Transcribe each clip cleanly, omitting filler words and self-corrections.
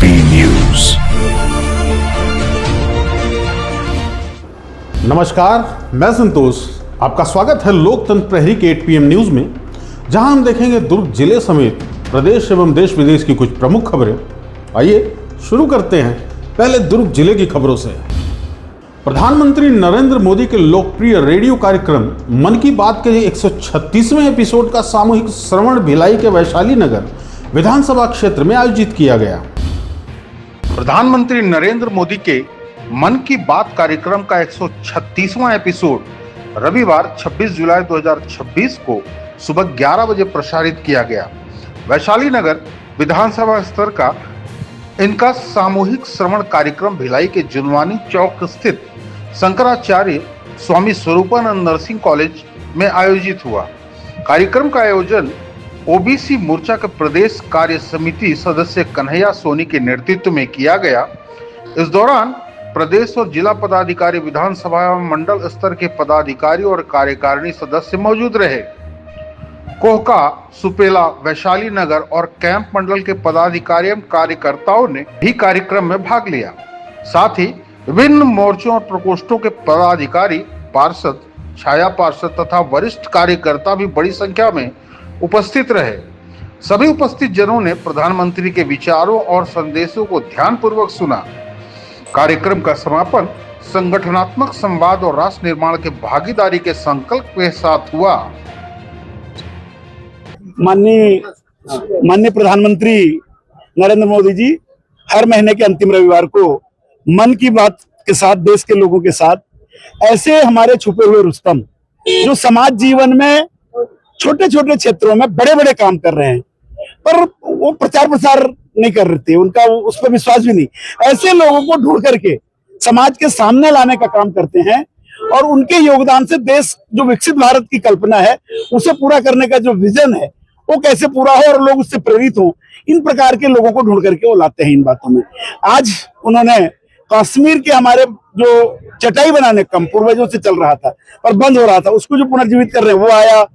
AP news. नमस्कार, मैं संतोष। आपका स्वागत है लोकतंत्र प्रहरी के 8 PM न्यूज में, जहां हम देखेंगे दुर्ग जिले समेत प्रदेश एवं देश विदेश की कुछ प्रमुख खबरें। आइए शुरू करते हैं पहले दुर्ग जिले की खबरों से। प्रधानमंत्री नरेंद्र मोदी के लोकप्रिय रेडियो कार्यक्रम मन की बात के 136वें एपिसोड का सामूहिक श्रवण भिलाई के वैशाली नगर विधानसभा क्षेत्र में आयोजित किया गया। प्रधानमंत्री नरेंद्र मोदी के मन की बात कार्यक्रम का 136वां एपिसोड रविवार 26 जुलाई 2026 को सुबह 11 बजे प्रसारित किया गया। वैशाली नगर विधानसभा स्तर का इनका सामूहिक श्रवण कार्यक्रम भिलाई के जुनवानी चौक स्थित शंकराचार्य स्वामी स्वरूपानंद नर्सिंग कॉलेज में आयोजित हुआ। कार्यक्रम का आयोजन ओबीसी मोर्चा के प्रदेश कार्य समिति सदस्य कन्हैया सोनी के नेतृत्व में किया गया। इस दौरान प्रदेश और जिला पदाधिकारी, विधानसभा एवं मंडल स्तर के पदाधिकारी और कार्यकारिणी सदस्य मौजूद रहे। कोहका, सुपेला, वैशाली नगर और कैंप मंडल के पदाधिकारी एवं कार्यकर्ताओं ने भी कार्यक्रम में भाग लिया। साथ ही विभिन्न मोर्चों और प्रकोष्ठों के पदाधिकारी, पार्षद, छाया पार्षद तथा वरिष्ठ कार्यकर्ता भी बड़ी संख्या में उपस्थित रहे। सभी उपस्थित जनों ने प्रधानमंत्री के विचारों और संदेशों को ध्यानपूर्वक सुना। कार्यक्रम का समापन संगठनात्मक संवाद और राष्ट्र निर्माण के भागीदारी के संकल्प के साथ हुआ। माननीय प्रधानमंत्री नरेंद्र मोदी जी हर महीने के अंतिम रविवार को मन की बात के साथ, देश के लोगों के साथ, ऐसे हमारे छुपे हुए रुस्तम जो समाज जीवन में छोटे छोटे क्षेत्रों में बड़े बड़े काम कर रहे हैं, पर वो प्रचार प्रसार नहीं कर रहे थे, उनका उस पर विश्वास भी नहीं, ऐसे लोगों को ढूंढ करके समाज के सामने लाने का काम करते हैं और उनके योगदान से देश जो विकसित भारत की कल्पना है उसे पूरा करने का जो विजन है वो कैसे पूरा हो और लोग उससे प्रेरित हो, इन प्रकार के लोगों को ढूंढ करके वो लाते हैं इन बातों में। आज उन्होंने कश्मीर के हमारे जो चटाई बनाने का काम पूर्वजों से चल रहा था पर बंद हो रहा था, उसको जो पुनर्जीवित कर रहे हैं वो आया।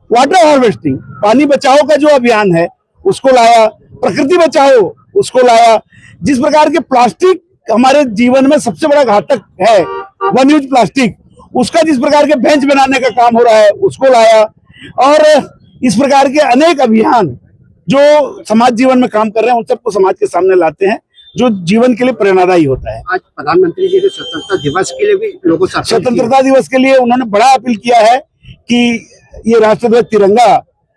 वाटर हार्वेस्टिंग, पानी बचाओ का जो अभियान है उसको लाया। प्रकृति बचाओ उसको लाया। जिस प्रकार के प्लास्टिक हमारे जीवन में सबसे बड़ा घातक है, वन यूज प्लास्टिक, उसका जिस प्रकार के बेंच बनाने का काम हो रहा है उसको लाया। और इस प्रकार के अनेक अभियान जो समाज जीवन में काम कर रहे हैं उन सबको समाज के सामने लाते हैं, जो जीवन के लिए प्रेरणादायी होता है। आज प्रधानमंत्री जी ने स्वतंत्रता दिवस के लिए भी लोगों से स्वतंत्रता दिवस के लिए उन्होंने बड़ा अपील किया है कि ये राष्ट्रध्वज तिरंगा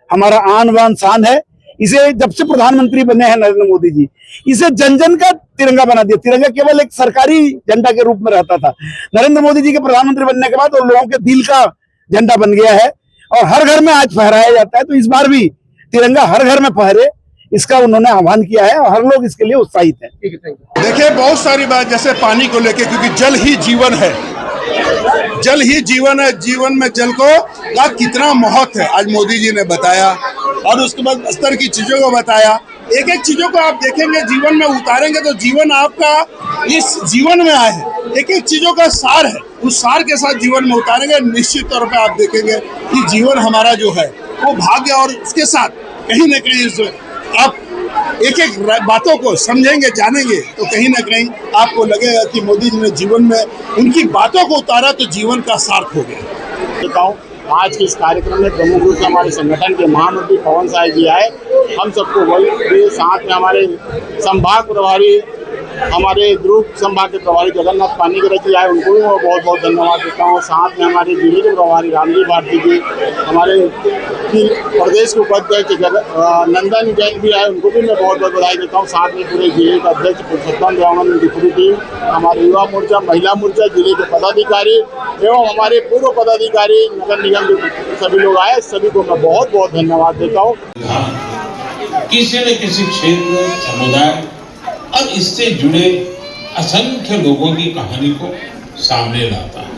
हमारा आन बान शान है। इसे जब से प्रधानमंत्री बने हैं नरेंद्र मोदी जी, इसे जन जन का तिरंगा बना दिया। तिरंगा केवल एक सरकारी झंडा के रूप में रहता था, नरेंद्र मोदी जी के प्रधानमंत्री बनने के बाद वो लोगों के दिल का झंडा बन गया है और हर घर में आज फहराया जाता है। तो इस बार भी तिरंगा हर घर में फहरे, इसका उन्होंने आह्वान किया है और हर लोग इसके लिए उत्साहित है। देखिए, बहुत सारी बात जैसे पानी को लेके, क्योंकि जल ही जीवन है, जल ही जीवन है। जीवन में जल को का कितना महत्व है आज मोदी जी ने बताया और उसके बाद स्तर की चीजों को बताया। एक एक चीजों को आप देखेंगे, जीवन में उतारेंगे तो जीवन आपका इस जीवन में आए है। एक एक चीजों का सार है, उस सार के साथ जीवन में उतारेंगे, निश्चित तौर पे आप देखेंगे कि जीवन हमारा जो है वो भाग्य, और उसके साथ कहीं न कहीं आप एक एक बातों को समझेंगे, जानेंगे तो कहीं ना कहीं आपको लगेगा कि मोदी जी ने जीवन में उनकी बातों को उतारा तो जीवन का सार्थ हो गया। आज के इस कार्यक्रम में प्रमुख रूप से हमारे संगठन के महामंत्री पवन साय जी आए। हम सबको वही, साथ में हमारे संभाग प्रभारी, हमारे दुर्ग संभाग के प्रभारी जगन्नाथ पानीग्राही जी आए, उनको भी मैं बहुत बहुत धन्यवाद देता हूँ। साथ में हमारे जिले के प्रभारी रामजी भारती जी, हमारे प्रदेश के उपाध्यक्ष नंदन जैन भी आए, उनको भी मैं बहुत बहुत बधाई देता हूँ। साथ में पूरे जिले के अध्यक्ष पुरुषोत्तम देवानंद की पूरी टीम, हमारे युवा मोर्चा, महिला मोर्चा, जिले के पदाधिकारी एवं हमारे पूर्व पदाधिकारी, नगर निगम के सभी लोग आए, सभी को मैं बहुत बहुत धन्यवाद देता हूँ। किसी न किसी क्षेत्र, समुदाय और इससे जुड़े असंख्य लोगों की कहानी को सामने लाता है।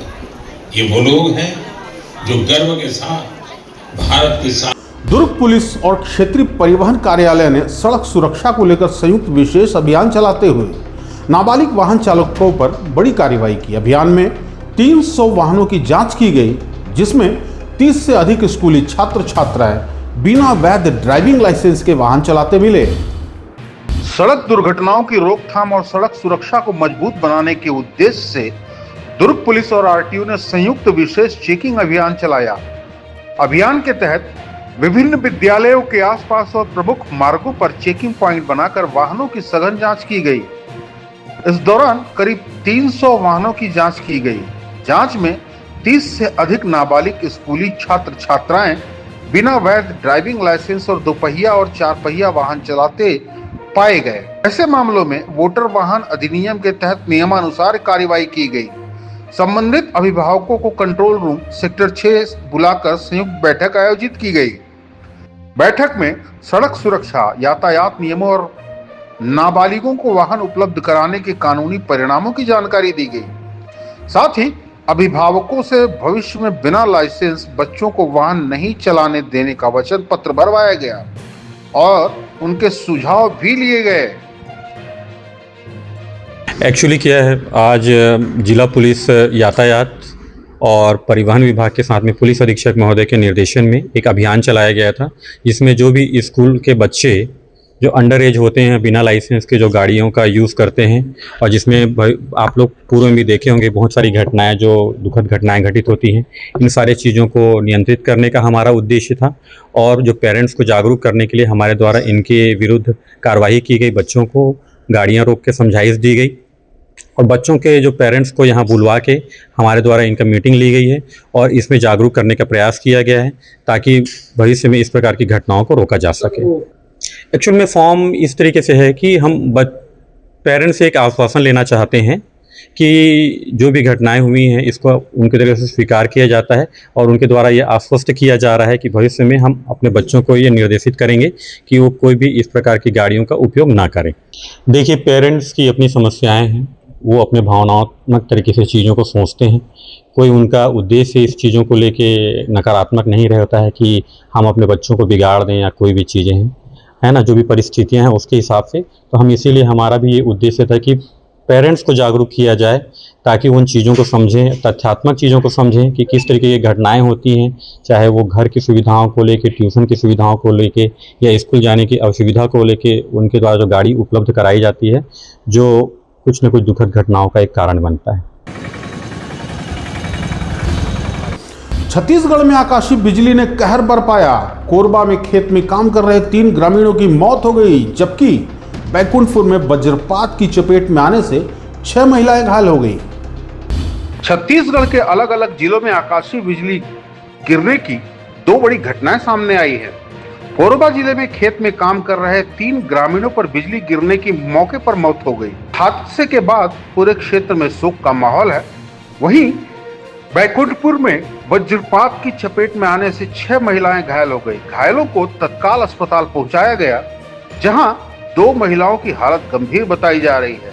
ये वो लोग हैं जो गर्व के साथ भारत के साथ। दुर्ग पुलिस और क्षेत्रीय परिवहन कार्यालय ने सड़क सुरक्षा को लेकर संयुक्त विशेष अभियान चलाते हुए नाबालिग वाहन चालकों पर बड़ी कार्रवाई की। अभियान में 300 वाहनों की जांच की गई, जिसमें 30 से अधिक स्कूली छात्र छात्राएं बिना वैध ड्राइविंग लाइसेंस के वाहन चलाते मिले। सड़क दुर्घटनाओं की रोकथाम और सड़क सुरक्षा को मजबूत बनाने के उद्देश्य से दुर्ग पुलिस और आरटीओ ने संयुक्त विशेष चेकिंग अभियान चलाया। अभियान के तहत विभिन्न विद्यालयों के आसपास और प्रमुख मार्गों पर चेकिंग पॉइंट बनाकर वाहनों की सघन जांच की गई। इस दौरान करीब 300 वाहनों की जांच की गई। जांच में 30 से अधिक नाबालिग स्कूली छात्र छात्राएं बिना वैध ड्राइविंग लाइसेंस और दोपहिया और चार पहिया वाहन चलाते पाए गए। ऐसे मामलों में वोटर वाहन अधिनियम के तहत नियमानुसार कार्रवाई की गई। संबंधित अभिभावकों को कंट्रोल रूम सेक्टर 6 बुलाकर संयुक्त बैठक आयोजित की गई। बैठक में सड़क सुरक्षा, यातायात नियमों और नाबालिगों को वाहन उपलब्ध कराने के कानूनी परिणामों की जानकारी दी गई। साथ ही अभिभावकों से भविष्य में बिना लाइसेंस बच्चों को वाहन नहीं चलाने देने का वचन पत्र भरवाया गया और उनके सुझाव भी लिए गए। एक्चुअली क्या है, आज जिला पुलिस यातायात और परिवहन विभाग के साथ में पुलिस अधीक्षक महोदय के निर्देशन में एक अभियान चलाया गया था, जिसमें जो भी स्कूल के बच्चे जो अंडर एज होते हैं, बिना लाइसेंस के जो गाड़ियों का यूज़ करते हैं, और जिसमें आप लोग पूर्व में भी देखे होंगे बहुत सारी घटनाएं, जो दुखद घटनाएं घटित होती हैं, इन सारे चीज़ों को नियंत्रित करने का हमारा उद्देश्य था। और जो पेरेंट्स को जागरूक करने के लिए हमारे द्वारा इनके विरुद्ध कार्रवाई की गई। बच्चों को गाड़ियाँ रोक के समझाइश दी गई और बच्चों के जो पेरेंट्स को यहाँ बुलवा के हमारे द्वारा इनका मीटिंग ली गई है और इसमें जागरूक करने का प्रयास किया गया है, ताकि भविष्य में इस प्रकार की घटनाओं को रोका जा सके। एक्चुअल में फॉर्म इस तरीके से है कि हम पेरेंट्स से एक आश्वासन लेना चाहते हैं कि जो भी घटनाएं हुई हैं इसको उनके तरफ से स्वीकार किया जाता है और उनके द्वारा ये आश्वस्त किया जा रहा है कि भविष्य में हम अपने बच्चों को ये निर्देशित करेंगे कि वो कोई भी इस प्रकार की गाड़ियों का उपयोग ना करें। देखिए, पेरेंट्स की अपनी समस्याएं हैं, वो अपने भावनात्मक तरीके से चीज़ों को सोचते हैं। कोई उनका उद्देश्य इस चीज़ों को लेके नकारात्मक नहीं रहता है कि हम अपने बच्चों को बिगाड़ दें या कोई भी चीज़ें हैं, है ना, जो भी परिस्थितियां हैं उसके हिसाब से। तो हम इसीलिए हमारा भी ये उद्देश्य था कि पेरेंट्स को जागरूक किया जाए, ताकि उन चीज़ों को समझें, तथ्यात्मक चीज़ों को समझें कि किस तरीके की घटनाएं होती हैं, चाहे वो घर की सुविधाओं को लेके, ट्यूशन की सुविधाओं को लेके या स्कूल जाने की असुविधा को लेके उनके द्वारा जो गाड़ी उपलब्ध कराई जाती है, जो कुछ न कुछ दुखद घटनाओं का एक कारण बनता है। छत्तीसगढ़ में आकाशीय बिजली ने कहर बरपाया। कोरबा में खेत में काम कर रहे 3 ग्रामीणों की मौत हो गई, जबकि बैकुंठपुर में वज्रपात की चपेट में आने से 6 महिलाएं घायल हो गई। छत्तीसगढ़ के अलग अलग जिलों में आकाशीय बिजली गिरने की 2 बड़ी घटनाएं सामने आई है। कोरबा जिले में खेत में काम कर रहे 3 ग्रामीणों पर बिजली गिरने की मौके पर मौत हो गई। हादसे के बाद पूरे क्षेत्र में शोक का माहौल है। वहीं बैकुंठपुर में वज्रपात की चपेट में आने से 6 महिलाएं घायल हो गई। घायलों को तत्काल अस्पताल पहुंचाया गया, जहां 2 महिलाओं की हालत गंभीर बताई जा रही है।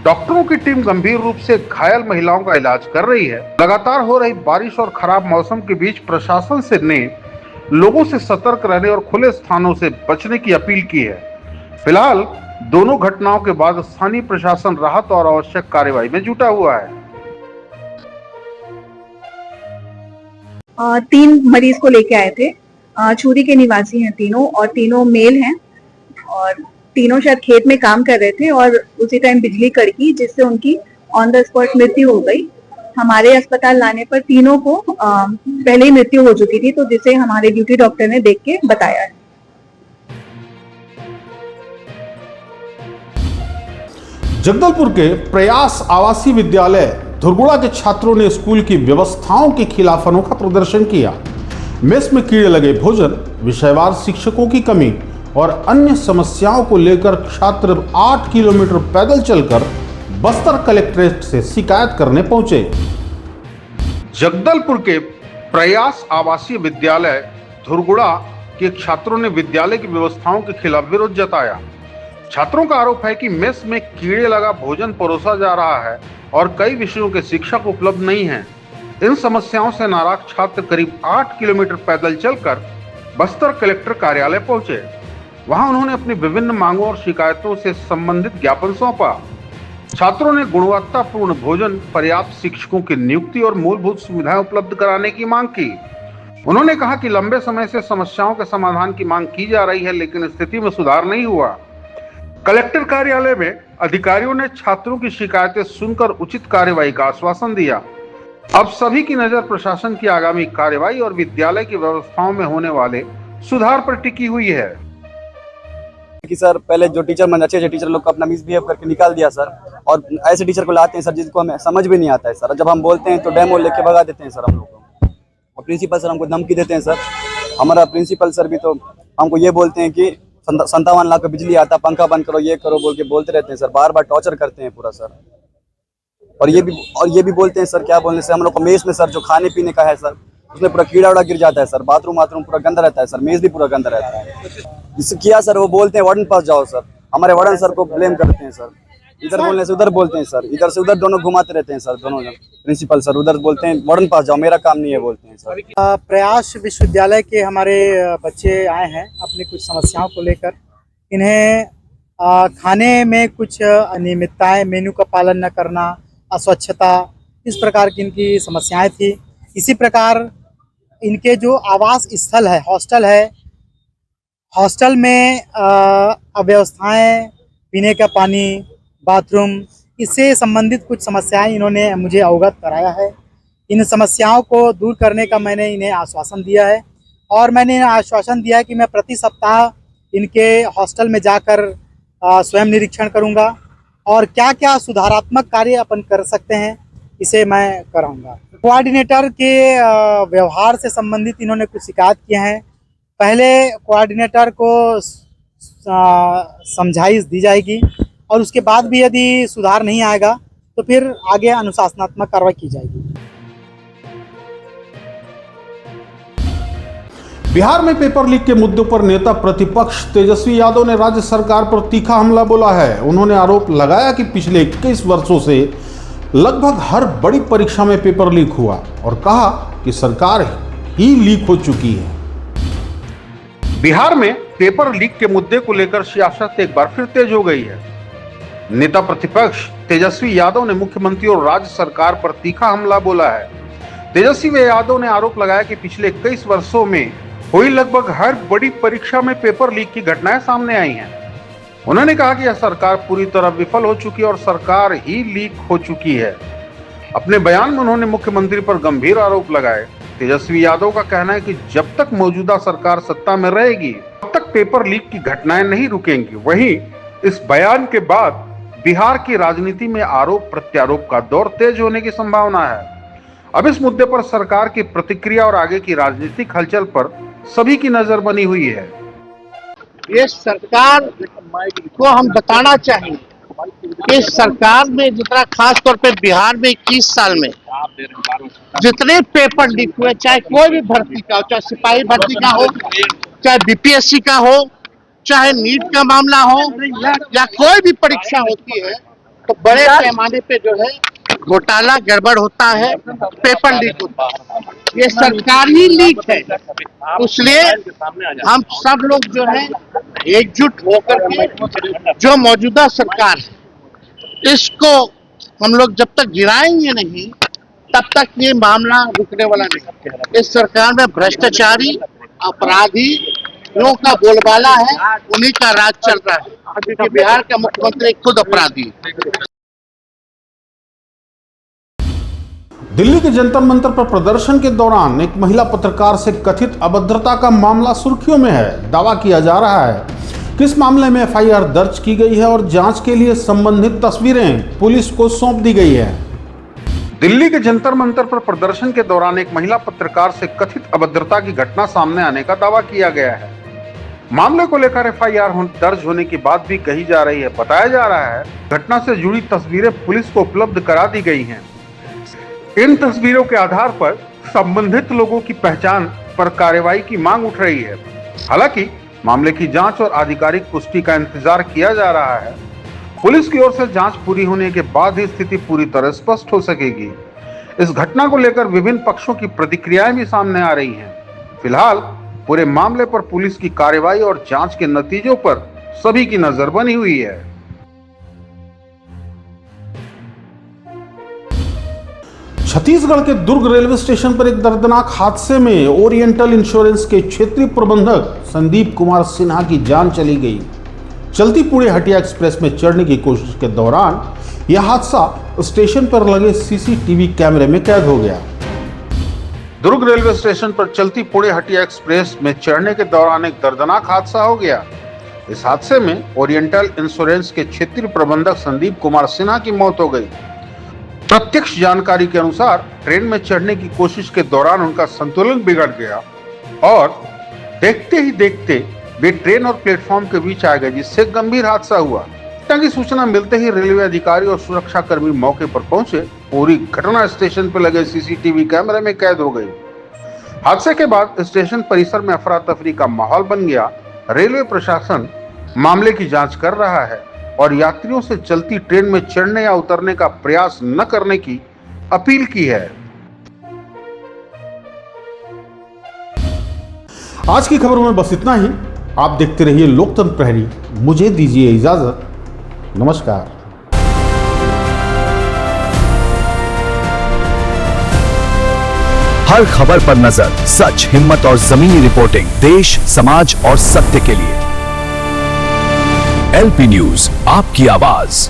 डॉक्टरों की टीम गंभीर रूप से घायल महिलाओं का इलाज कर रही है। लगातार हो रही बारिश और खराब मौसम के बीच प्रशासन ने लोगों से सतर्क रहने और खुले स्थानों से बचने की अपील की है। फिलहाल दोनों घटनाओं के बाद स्थानीय प्रशासन राहत और आवश्यक कार्रवाई में जुटा हुआ है। 3 मरीज को लेके आए थे। चूरी के निवासी हैं तीनों, और तीनों मेल हैं और तीनों शायद खेत में काम कर रहे थे और उसी टाइम बिजली कड़की, जिससे उनकी ऑन द स्पॉट मृत्यु हो गई। हमारे अस्पताल लाने पर तीनों को पहले ही मृत्यु हो चुकी थी, तो जिसे हमारे ड्यूटी डॉक्टर ने देख के बताया है। जगदलपुर के प्रयास आवासीय विद्यालय धुरगुड़ा के छात्रों ने स्कूल की व्यवस्थाओं के खिलाफ अनोखा प्रदर्शन किया। मेस में कीड़े लगे भोजन, विषयवार शिक्षकों की कमी और अन्य समस्याओं को लेकर छात्र 8 किलोमीटर पैदल चलकर बस्तर कलेक्ट्रेट से शिकायत करने पहुंचे। जगदलपुर के प्रयास आवासीय विद्यालय धुरगुड़ा के छात्रों ने विद्यालय की व्यवस्थाओं के खिलाफ विरोध जताया। छात्रों का आरोप है कि मेस में कीड़े लगा भोजन परोसा जा रहा है और कई विषयों के शिक्षक उपलब्ध नहीं हैं। इन समस्याओं से नाराज छात्र करीब 8 किलोमीटर पैदल चलकर बस्तर कलेक्टर कार्यालय पहुंचे। वहां उन्होंने अपनी विभिन्न मांगों और शिकायतों से संबंधित ज्ञापन सौंपा। छात्रों ने गुणवत्तापूर्ण भोजन, पर्याप्त शिक्षकों की नियुक्ति और मूलभूत सुविधाएं उपलब्ध कराने की मांग की। उन्होंने कहा कि लंबे समय से समस्याओं के समाधान की मांग की जा रही है, लेकिन स्थिति में सुधार नहीं हुआ। कलेक्टर कार्यालय में अधिकारियों ने छात्रों की शिकायतें सुनकर उचित कार्यवाही का आश्वासन दिया। अब सभी की नजर प्रशासन की आगामी कार्यवाही और विद्यालय की व्यवस्थाओं में होने वाले सुधार पर टिकी हुई है। कि सर पहले जो टीचर अच्छे टीचर लोग को अपना मिसबिहेव करके निकाल दिया सर, और ऐसे टीचर को लाते हैं सर जिसको हमें समझ भी नहीं आता है सर। जब हम बोलते हैं तो डेमो लेके भगा देते हैं सर हम लोग को, और प्रिंसिपल सर हमको धमकी देते हैं सर। हमारा प्रिंसिपल सर भी तो हमको ये बोलते हैं कि 57 लाख का बिजली आता, पंखा बंद करो, ये करो बोल के बोलते रहते हैं सर, बार बार टॉर्चर करते हैं पूरा सर। और ये भी बोलते हैं सर, क्या बोलने से हम लोग को मेस में सर जो खाने पीने का है सर उसमें पूरा कीड़ा उड़ा गिर जाता है सर, बाथरूम पूरा गंदा रहता है सर, मेज भी पूरा गंदा रहता है। जिससे किया सर वो बोलते हैं वार्डन पास जाओ सर, हमारे वार्डन सर को ब्लेम करते हैं सर, इधर बोलने से उधर बोलते हैं सर, इधर से उधर दोनों घुमाते रहते हैं सर, दोनों प्रिंसिपल सर उधर बोलते हैं वार्डन पास जाओ, मेरा काम नहीं है बोलते हैं सर। प्रयास विश्वविद्यालय के हमारे बच्चे आए हैं अपनी कुछ समस्याओं को लेकर। इन्हें खाने में कुछ अनियमितताएं, मेन्यू का पालन न करना, अस्वच्छता, इस प्रकार की इनकी समस्याएं थी। इसी प्रकार इनके जो आवास स्थल है, हॉस्टल है, हॉस्टल में अव्यवस्थाएं, पीने का पानी, बाथरूम, इससे संबंधित कुछ समस्याएं इन्होंने मुझे अवगत कराया है। इन समस्याओं को दूर करने का मैंने इन्हें आश्वासन दिया है, और मैंने आश्वासन दिया है कि मैं प्रति सप्ताह इनके हॉस्टल में जाकर स्वयं निरीक्षण करूंगा, और क्या क्या सुधारात्मक कार्य अपन कर सकते हैं इसे मैं कराऊंगा। कोऑर्डिनेटर के व्यवहार से संबंधित इन्होंने कुछ शिकायत किए हैं। पहले कोऑर्डिनेटर को समझाइश दी जाएगी, और उसके बाद भी यदि सुधार नहीं आएगा तो फिर आगे अनुशासनात्मक कार्रवाई की जाएगी। बिहार में पेपर लीक के मुद्दों पर नेता प्रतिपक्ष तेजस्वी यादव ने राज्य सरकार पर तीखा हमला बोला है। उन्होंने आरोप लगाया कि पिछले 21 वर्षों से लगभग हर बड़ी परीक्षा में पेपर लीक हुआ, और कहा कि सरकार ही लीक हो चुकी है। बिहार में पेपर लीक के मुद्दे को लेकर सियासत एक बार फिर तेज हो गई है। नेता प्रतिपक्ष तेजस्वी यादव ने मुख्यमंत्री और राज्य सरकार पर तीखा हमला बोला है। तेजस्वी यादव ने आरोप लगाया कि पिछले 21 वर्षों में हुई लगभग हर बड़ी परीक्षा में पेपर लीक की घटनाएं सामने आई हैं। उन्होंने कहा कि यह सरकार पूरी तरह विफल हो चुकी है और सरकार ही लीक हो चुकी है। अपने बयान में उन्होंने मुख्यमंत्री पर गंभीर आरोप लगाए। तेजस्वी यादव का कहना है कि जब तक मौजूदा सरकार सत्ता में रहेगी तब तक पेपर लीक की घटनाएं नहीं रुकेंगी। वहीं इस बयान के बाद बिहार की राजनीति में आरोप प्रत्यारोप का दौर तेज होने की संभावना है। अब इस मुद्दे पर सरकार की प्रतिक्रिया और आगे की राजनीतिक हलचल पर सभी की नजर बनी हुई है। ये सरकार को हम बताना चाहिए कि सरकार में जितना, खास तौर पे बिहार में 21 साल में जितने पेपर लीक हुए, चाहे कोई भी भर्ती का हो, चाहे सिपाही भर्ती का हो, चाहे बीपीएससी का हो, चाहे नीट का मामला हो, या कोई भी परीक्षा होती है, तो बड़े पैमाने पे जो है घोटाला गड़बड़ होता है, पेपर लीक होता है। ये सरकार ही लीक है। इसलिए हम सब लोग जो है एकजुट होकर के जो मौजूदा सरकार है इसको हम लोग जब तक गिराएंगे नहीं तब तक ये मामला रुकने वाला नहीं। इस सरकार में भ्रष्टाचारी, अपराधी लोगों का बोलबाला है, उन्हीं का राज चल रहा है, क्योंकि बिहार का मुख्यमंत्री खुद अपराधी है। दिल्ली के जंतर मंतर पर प्रदर्शन के दौरान एक महिला पत्रकार से कथित अभद्रता का मामला सुर्खियों में है। दावा किया जा रहा है कि इस मामले में एफआईआर दर्ज की गई है और जांच के लिए संबंधित तस्वीरें पुलिस को सौंप दी गई है। दिल्ली के जंतर मंतर पर प्रदर्शन के दौरान एक महिला पत्रकार से कथित अभद्रता की घटना सामने आने का दावा किया गया है। मामले को लेकर एफआईआर दर्ज होने की बात भी कही जा रही है। बताया जा रहा है घटना से जुड़ी तस्वीरें पुलिस को उपलब्ध करा दी गई हैं। इन तस्वीरों के आधार पर संबंधित लोगों की पहचान पर कार्रवाई की मांग उठ रही है। हालांकि मामले की जांच और आधिकारिक पुष्टि का इंतजार किया जा रहा है। पुलिस की ओर से जांच पूरी होने के बाद ही स्थिति पूरी तरह स्पष्ट हो सकेगी। इस घटना को लेकर विभिन्न पक्षों की प्रतिक्रियाएं भी सामने आ रही हैं। फिलहाल पूरे मामले पर पुलिस की कार्रवाई और जांच के नतीजों पर सभी की नजर बनी हुई है। छत्तीसगढ़ के दुर्ग रेलवे स्टेशन पर एक दर्दनाक हादसे में ओरिएंटल इंश्योरेंस के क्षेत्रीय प्रबंधक संदीप कुमार सिन्हा की जान चली गई। चलती पुणे हटिया एक्सप्रेस में चढ़ने की कोशिश के दौरान यह हादसा स्टेशन पर लगे सीसीटीवी कैमरे में कैद हो गया। दुर्ग रेलवे स्टेशन पर चलती पुणे हटिया एक्सप्रेस में चढ़ने के दौरान एक दर्दनाक हादसा हो गया। इस हादसे में ओरिएंटल इंश्योरेंस के क्षेत्रीय प्रबंधक संदीप कुमार सिन्हा की मौत हो गई। प्रत्यक्ष जानकारी के अनुसार ट्रेन में चढ़ने की कोशिश के दौरान उनका संतुलन बिगड़ गया और देखते ही देखते वे ट्रेन और प्लेटफॉर्म के बीच आ गए, जिससे गंभीर हादसा हुआ। घटना की सूचना मिलते ही रेलवे अधिकारी और सुरक्षा कर्मी मौके पर पहुंचे। पूरी घटना स्टेशन पर लगे सीसीटीवी कैमरे में कैद हो गई। हादसे के बाद स्टेशन परिसर में अफरा तफरी का माहौल बन गया। रेलवे प्रशासन मामले की जांच कर रहा है और यात्रियों से चलती ट्रेन में चढ़ने या उतरने का प्रयास न करने की अपील की है। आज की खबरों में बस इतना ही। आप देखते रहिए लोकतंत्र प्रहरी। मुझे दीजिए इजाजत। नमस्कार। हर खबर पर नजर, सच, हिम्मत और जमीनी रिपोर्टिंग, देश, समाज और सत्य के लिए। एलपी न्यूज, आपकी आवाज।